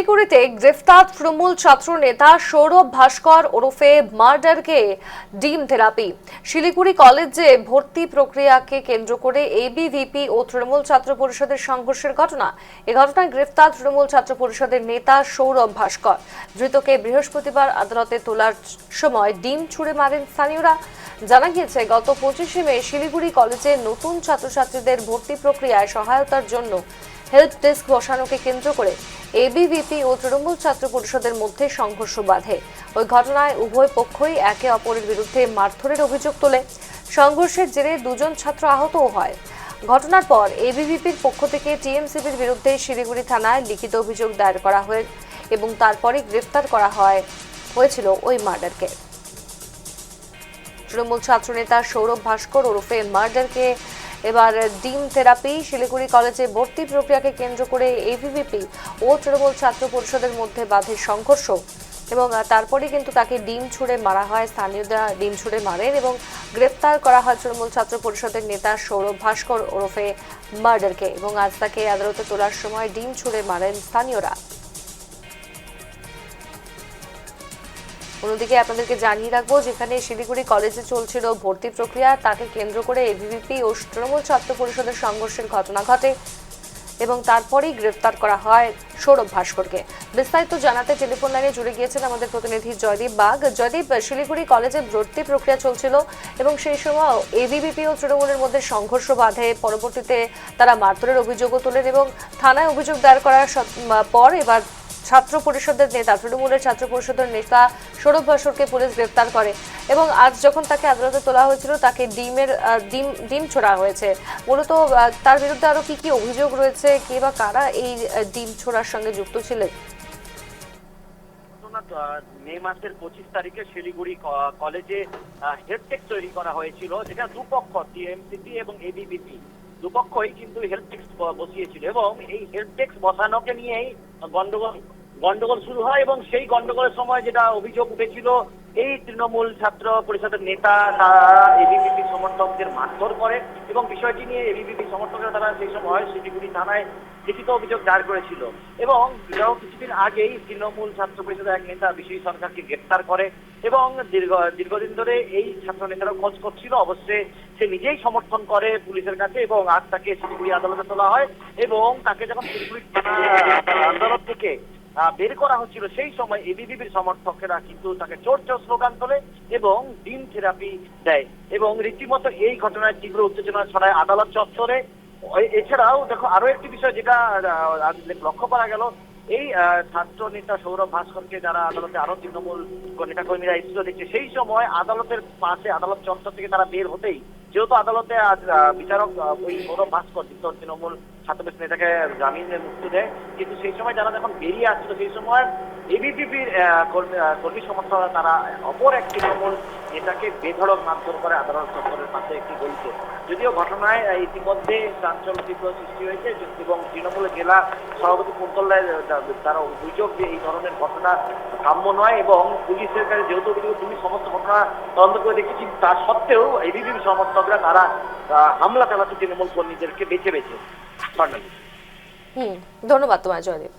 শিলিগুড়িতে গ্রেফতার তৃণমূল ছাত্র নেতা সৌরভ ভাস্কর ওরফে মার্ডারকে ডিম থেরাপি। শিলিগুড়ি কলেজে ভর্তি প্রক্রিয়াকে কেন্দ্র করে এবিভিপি ও তৃণমূল ছাত্র পরিষদের সংঘর্ষের ঘটনা। এ ঘটনায় গ্রেফতার তৃণমূল ছাত্র পরিষদের নেতা সৌরভ ভাস্কর। ধৃতকে বৃহস্পতিবার আদালতে তোলার সময় ডিম ছুড়ে মারেন স্থানীয়রা। জানা গিয়েছে, গত 25শে মে শিলিগুড়ি কলেজে নতুন ছাত্রছাত্রীদের ভর্তি প্রক্রিয়ায় সহায়তার জন্য হেল্প ডেস্ক বসানোকে কেন্দ্র করে এবিভিপি ও তৃণমূল ছাত্র পরিষদের মধ্যে সংঘর্ষ বাধে। ওই ঘটনায় উভয় পক্ষই একে অপরের বিরুদ্ধে মারধরের অভিযোগ তোলে। সংঘর্ষের জেরে দুজন ছাত্র আহতও হয়। ঘটনার পর এবিভিপির পক্ষ থেকে টিএমসিপির বিরুদ্ধে শিলিগুড়ি থানায় লিখিত অভিযোগ দায়ের করা হয় এবং তারপরে গ্রেফতার করা হয়েছিল ওই মার্ডারকে। তৃণমূল ছাত্রনেতা সৌরভ ভাস্কর ওরফে মার্ডারকে এবার ডিম থেরাপি। শিলিগুড়ি কলেজে ভর্তি প্রক্রিয়াকে কেন্দ্র করে এবিভিপি ও তৃণমূল ছাত্র পরিষদের মধ্যে বাধে সংঘর্ষ এবং তারপরে কিন্তু তাকে ডিম ছুড়ে মারা হয়। স্থানীয়রা ডিম ছুড়ে মারেন এবং গ্রেফতার করা হয় তৃণমূল ছাত্র পরিষদের নেতা সৌরভ ভাস্কর ওরফে মার্ডারকে এবং আজ তাকে আদালতে তোলার সময় ডিম ছুড়ে মারেন স্থানীয়রা। অন্যদিকে আপনাদেরকে জানিয়ে রাখবো, যেখানে শিলিগুড়ি কলেজে চলছিল ভর্তি প্রক্রিয়া, তাকে কেন্দ্র করে এবিভিপি ও তৃণমূল ছাত্র পরিষদের সংঘর্ষের ঘটনা ঘটে এবং তারপরেই গ্রেফতার করা হয় সৌরভ ভাস্করকে। বিস্তারিত জানাতে টেলিফোন লাইনে জুড়ে গিয়েছেন আমাদের প্রতিনিধি জয়দীপ বাগ। জয়দীপ, শিলিগুড়ি কলেজে ভর্তি প্রক্রিয়া চলছিল এবং সেই সময় এবিভিপি ও তৃণমূলের মধ্যে সংঘর্ষ বাধে। পরবর্তীতে তারা মারধরের অভিযোগও তোলেন এবং থানায় অভিযোগ দায়ের করার পর এবার ছাত্র পরিষদের নেতা তৃণমূলের ছাত্র পরিষদের নেতা সৌরভ ভাস্করকে পুলিশ গ্রেফতার করে এবং আজ যখন তাকে আদালতে তোলা হয়েছিল তাকে ডিম ছোড়া হয়েছে। মূলত তার বিরুদ্ধে আরো কি অভিযোগ রয়েছে, কে বা কারা এই ডিম ছোড়ার সঙ্গে যুক্ত ছিলেন? মে মাসের 25 তারিখে শিলিগুড়ি কলেজে হেল্প ডেস্ক তৈরি করা হয়েছিল, যেটা দুপক্ষ টিএমসিপি এবং এবিভিপি দুপক্ষই কিন্তু হেল্প ডেস্ক বসিয়েছিল এবং এই হেল্প ডেস্ক বসানোকে নিয়েই গন্ডগোল শুরু হয় এবং সেই গন্ডগোলের সময় যেটা অভিযোগ উঠেছিল, এই তৃণমূল ছাত্র পরিষদের নেতা তারা এবিভিপি সমর্থকদের মারধর করে এবং বিষয়টি নিয়ে এবিভিপি সমর্থকরা তারা সেই সময় শিলিগুড়ি থানায় লিখিত অভিযোগ দায়ের করেছিল এবং কিছুদিন আগেই তৃণমূল ছাত্র পরিষদের এক নেতা বিশ্বজিৎ সরকারকে গ্রেফতার করে এবং দীর্ঘদিন ধরে এই ছাত্র নেতারা খোঁজ করছিল। অবশ্যই সে নিজেই সমর্থন করে পুলিশের কাছে এবং আজ তাকে শিলিগুড়ি আদালতে তোলা হয় এবং তাকে যখন শিলিগুড়ি আদালত থেকে বের করা হচ্ছিল সেই সময় এবিভিপির সমর্থকেরা কিন্তু তাকে চোর চোর স্লোগান তোলে এবং ডিম থেরাপি দেয় এবং রীতিমতো এই ঘটনায় তীব্র উত্তেজনা ছড়ায় আদালত চত্বরে। এছাড়াও দেখো আরো একটি বিষয় যেটা লক্ষ্য করা গেল, এই ছাত্র নেতা সৌরভ ভাস্করকে যারা আদালতে আরো তৃণমূল নেতা কর্মীরা এসেছিল দেখছে, সেই সময় আদালতের পাশে আদালত চত্বর থেকে তারা বের হতেই, যেহেতু আদালতে আজ বিচারক ওই সৌরভ ভাস্কর তৃণমূল ছাত্র নেতাকে জামিনে মুক্তি দেয়, কিন্তু সেই সময় যারা যখন বেরিয়ে আসছিল সেই সময় এবিভিপির কর্মী সমর্থকরা তারা অপর এক তৃণমূল নেতাকে বেধড়ক মারধর করে আদালত চত্বরের পাশে একটি গলিতে। যদিও ঘটনায় ইতিমধ্যে চাঞ্চল্য তীব্র সৃষ্টি হয়েছে এবং তৃণমূলের জেলা সভাপতি কুন্তল রায় তারা অভিযোগ যে এই ধরনের ঘটনা কাম্য নয় এবং পুলিশের কাছে যেহেতু পুলিশ সমস্ত ঘটনা তদন্ত করে দেখেছি, তা সত্ত্বেও এবিভিপি সমর্থকরা তারা হামলা চালাচ্ছে তৃণমূল কর্মীদেরকে বেছে বেছে। ধন্যবাদ তোমার জয়দীপ।